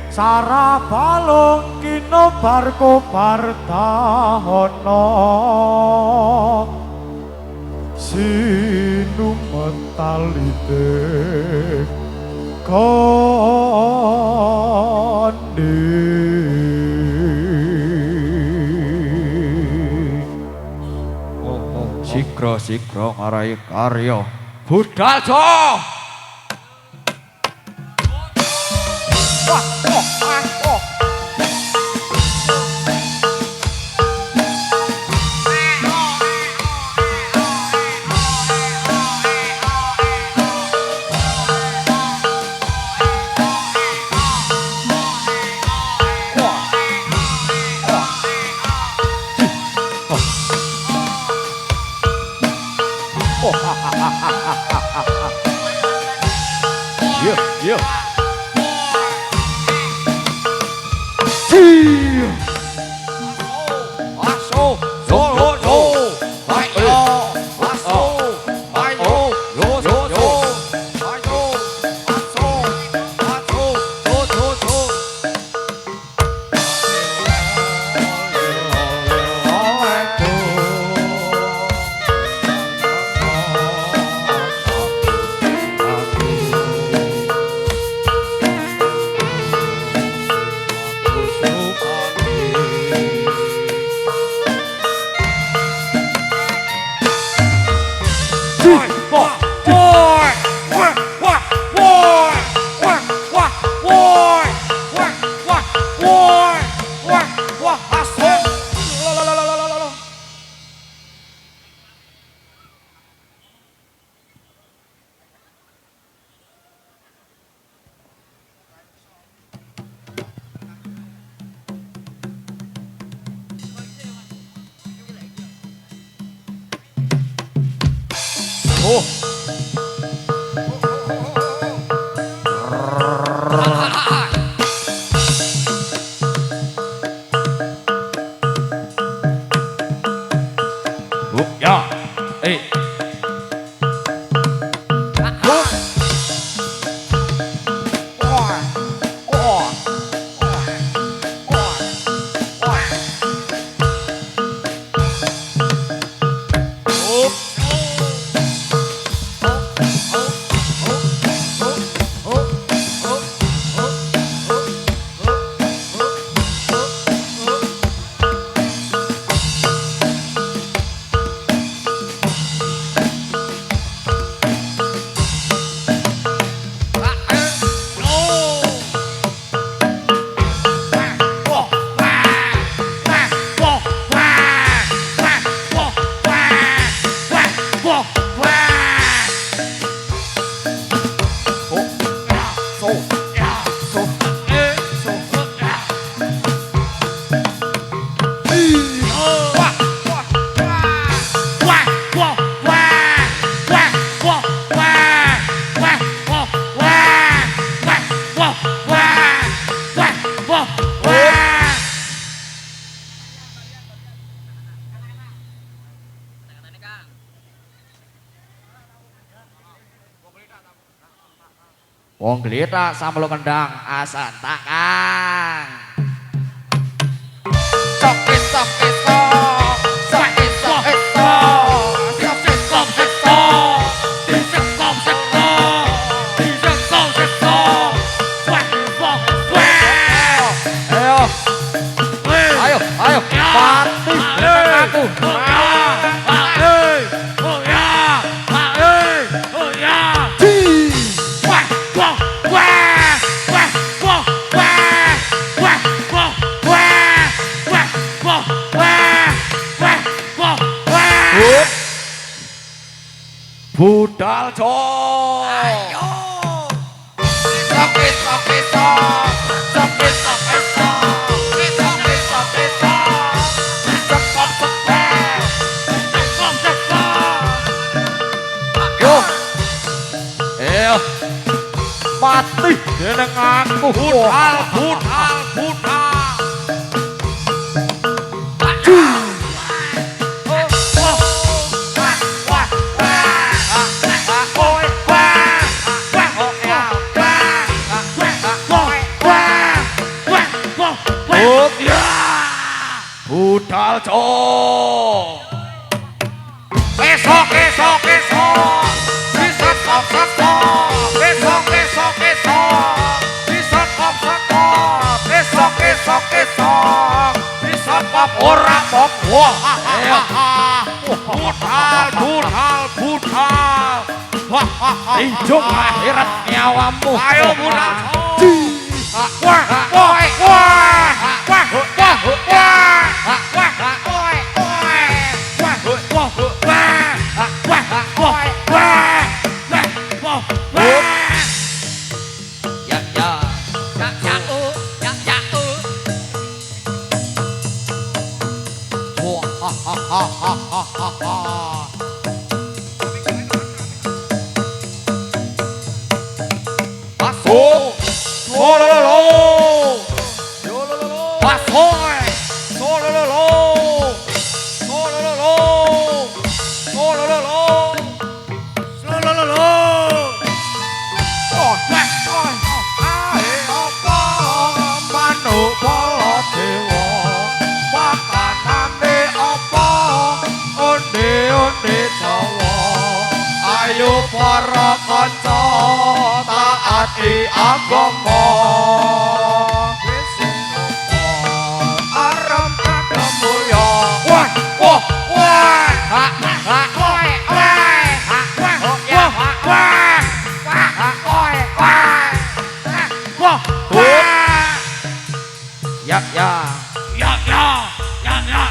Sara balung kino barko bartahono sinu metalite kondi sikro ngarai karya budal jo. Yeah. Wong glita samlo kendang asan takang. Sok sok ayo pati aku. Budal coy. Ayo. Mati dening aku. Budal. budal cok. Esok esok esok bisa kop sekop. Esok esok esok bisa kop sekop. Esok esok esok bisa kop ora kop. Wah budal budal budal. Ijung akhirat nyawamu. Ayo budal. Wah wah wah wah wah wah para kanca taati agama aram kadamu ya wah wah wah ha ha oi oi wah wah wah oi wah wah ya ya ya ya ya ya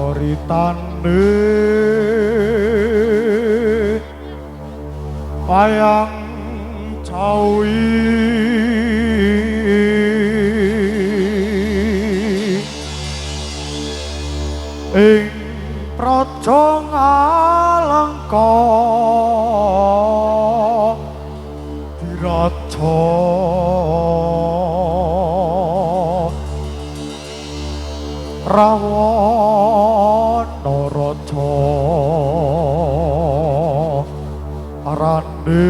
coritane wayang cawi ing praja Ngalengka diraja Rawana raja arane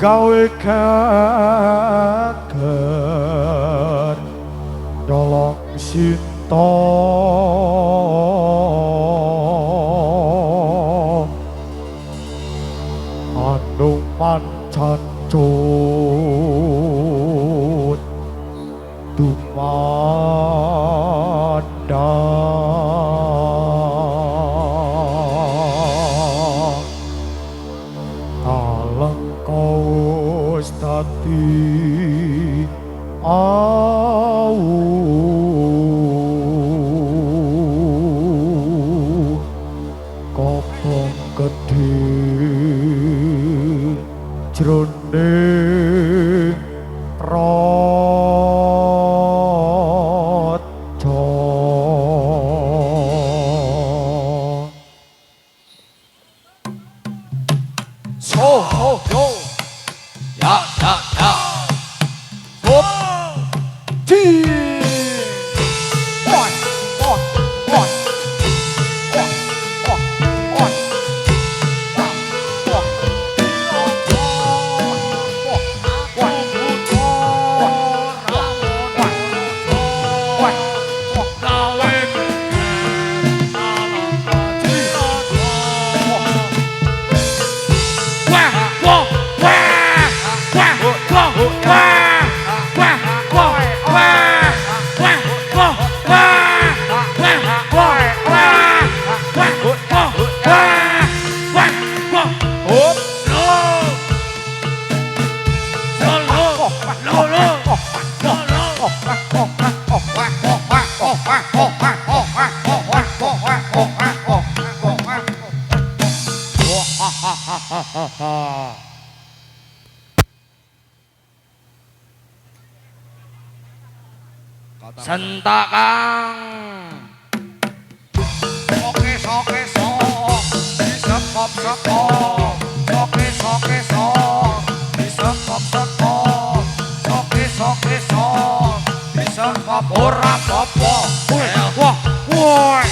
gawe kager nyolong Sinta anu mancan cut dumandang Ngalengka wis dadi awu kobong gedhe jroning raja so ho yo ya ya ya hop ti one one one Sentakan oke sok esok disepop sepop ora popo wah wah wah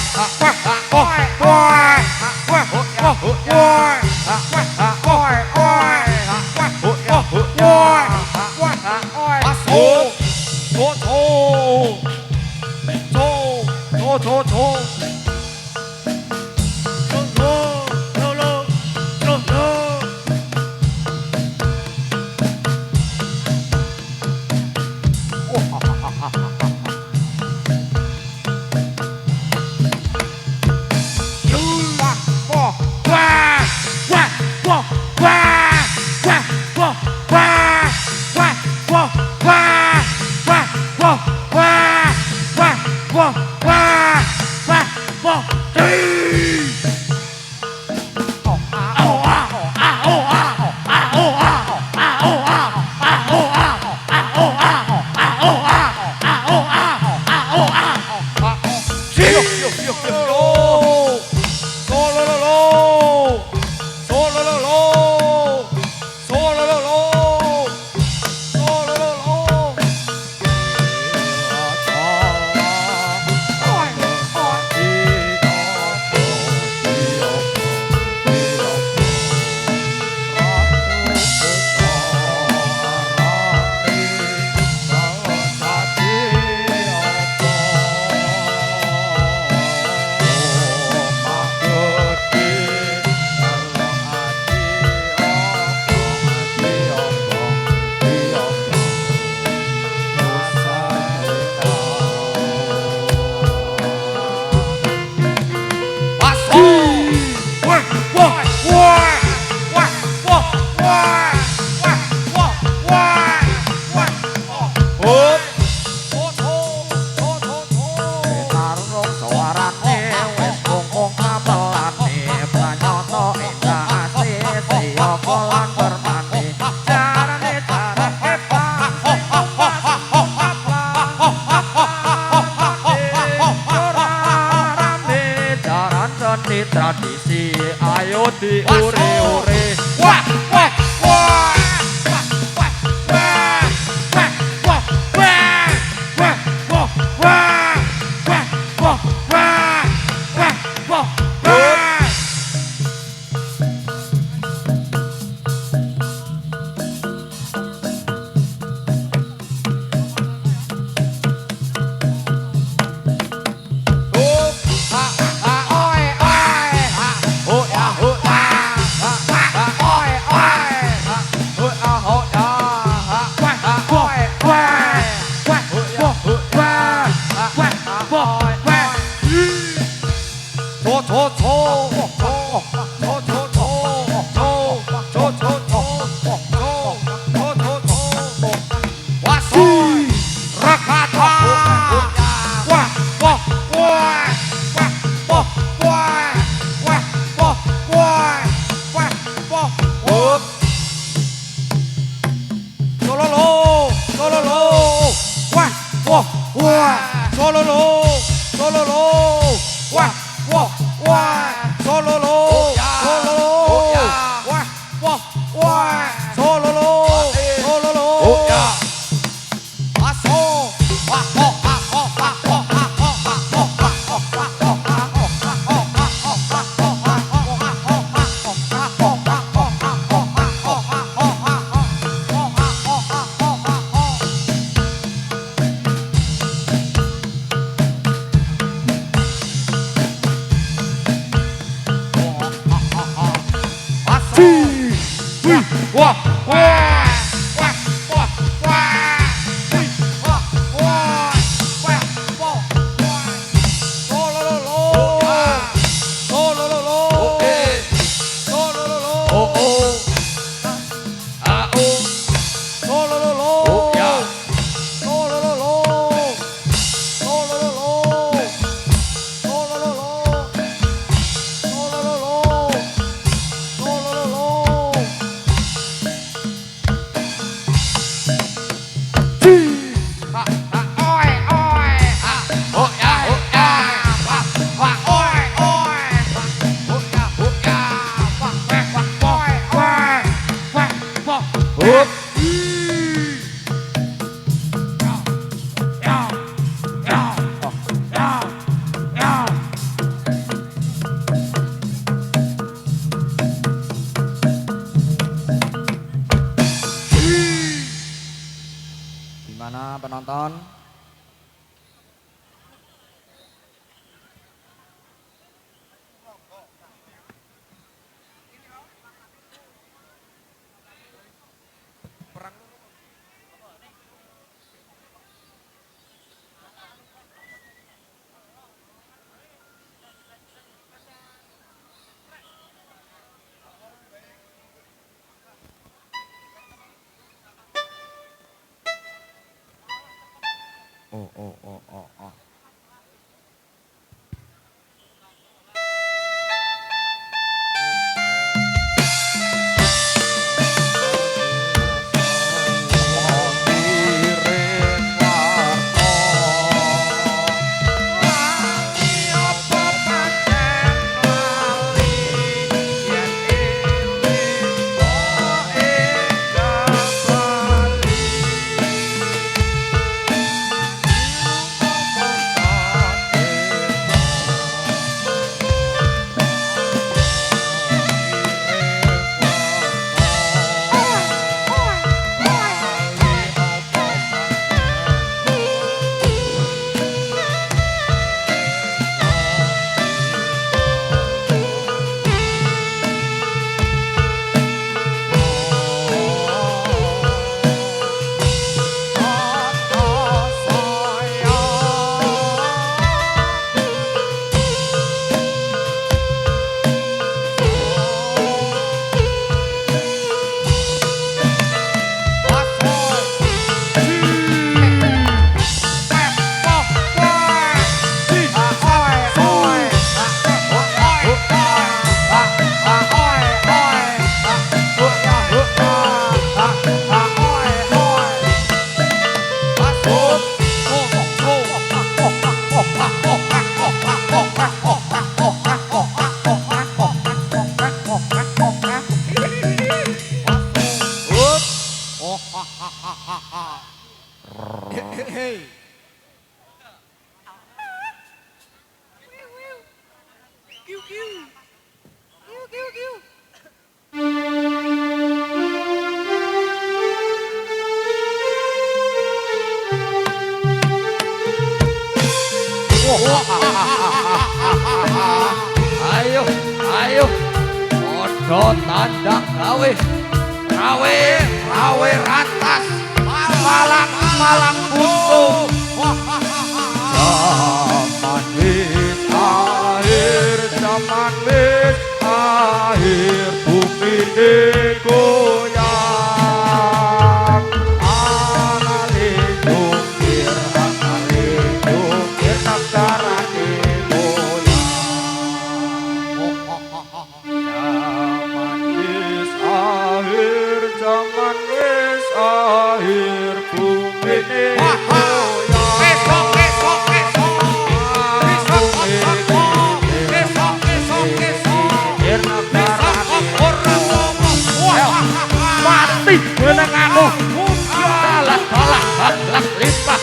tradisi ayo diure-ure wah wah wah oh. Hey. Ayo, ayo, podo tandang gawe, gawe ratas, malang buntung. Zaman wis akhir, zaman wis akhir, bumi ini goyang. Anale jungkir negara ini goyang. Zaman wis akhir, bumi ini goyang. Besok. Mati menengamu jalan balas limpah.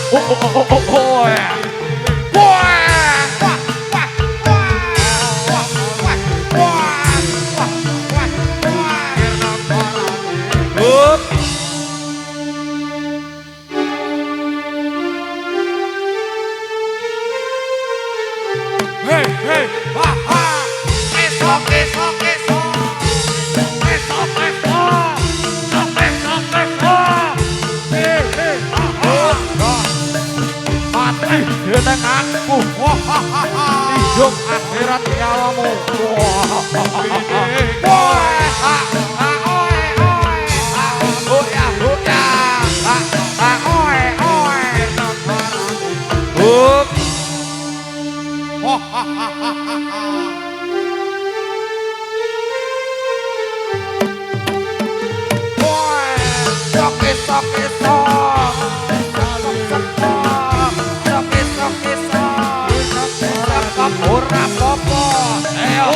Hey, esok. Mati denganku, hidup akhirat nyawamu. Ora apa-apa. Ayo.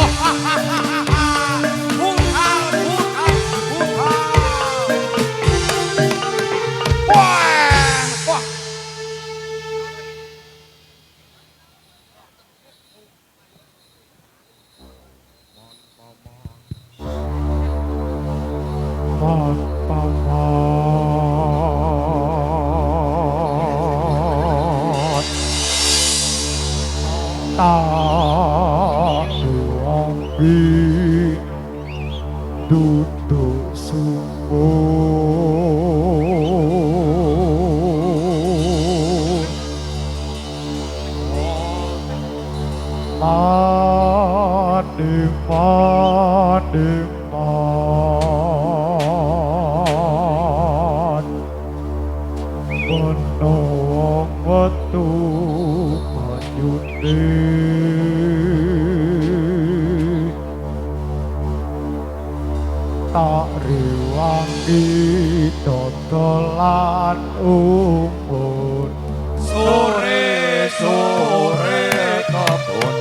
Duduk sungguh menolong wetu tak rewangi dodolan umpun sore kebun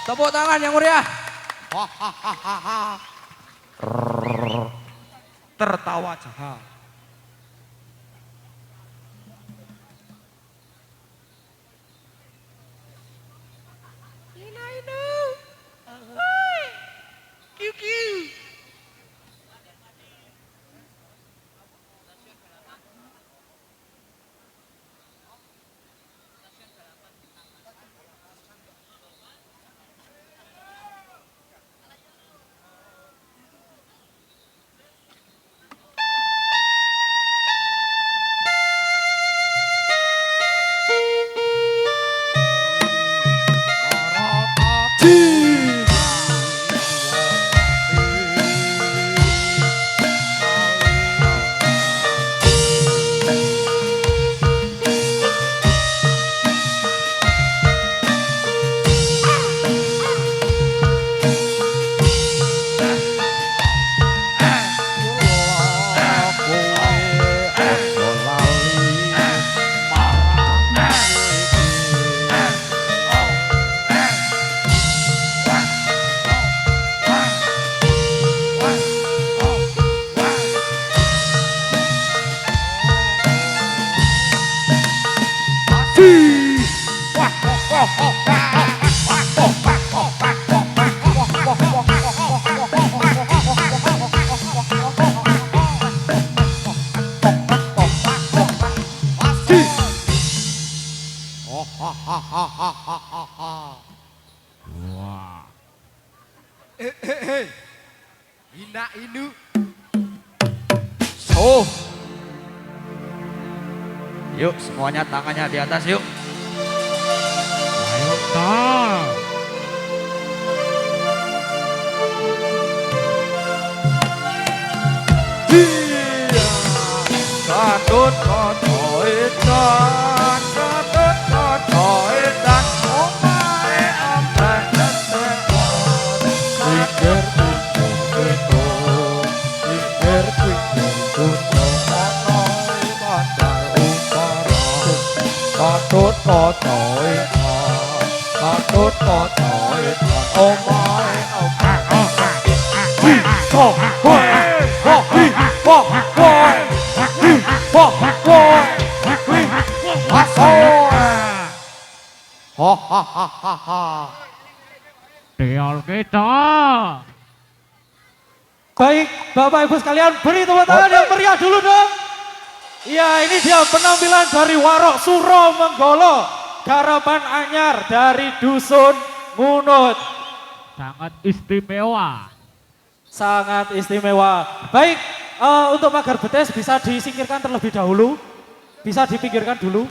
Tepuk tangan yang meriah. Tertawa jahat. Wah. Ina inu. So. Yuk semuanya tangannya di atas yuk. ayo ta Katut kotoitan, katut kotoitan, omae amplek desekon. pikir pikir Onoi bandar utara, katut kotoitan omae amplek. Deal kita Bapak Ibu sekalian beri tepuk tangan yang meriah dulu dong. Ya ini dia penampilan dari Warok Suro Menggolo. Garapan anyar dari Dusun Ngunut. Sangat istimewa. Sangat istimewa. Baik, untuk pagar betes bisa disingkirkan terlebih dahulu. Bisa dipinggirkan dulu.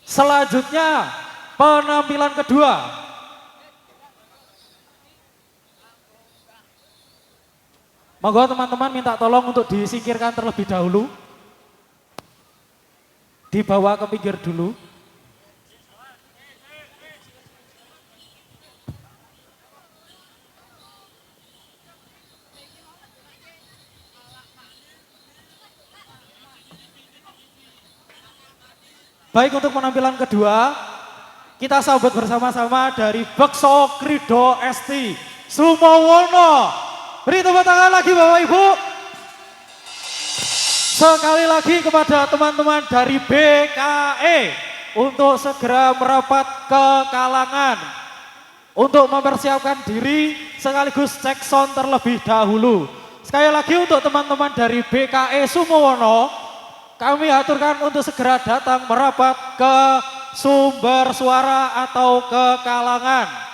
Selanjutnya penampilan kedua. Monggo teman-teman minta tolong untuk disingkirkan terlebih dahulu. Dibawa ke pinggir dulu. Baik, untuk penampilan kedua, kita sambut bersama-sama dari Bekso Krido Esti Sumowono. Beri tepuk tangan lagi Bapak Ibu. Sekali lagi kepada teman-teman dari BKE untuk segera merapat ke Kalangan. Untuk mempersiapkan diri sekaligus cek sound terlebih dahulu. Sekali lagi untuk teman-teman dari BKE Sumowono, kami aturkan untuk segera datang merapat ke sumber suara atau ke Kalangan.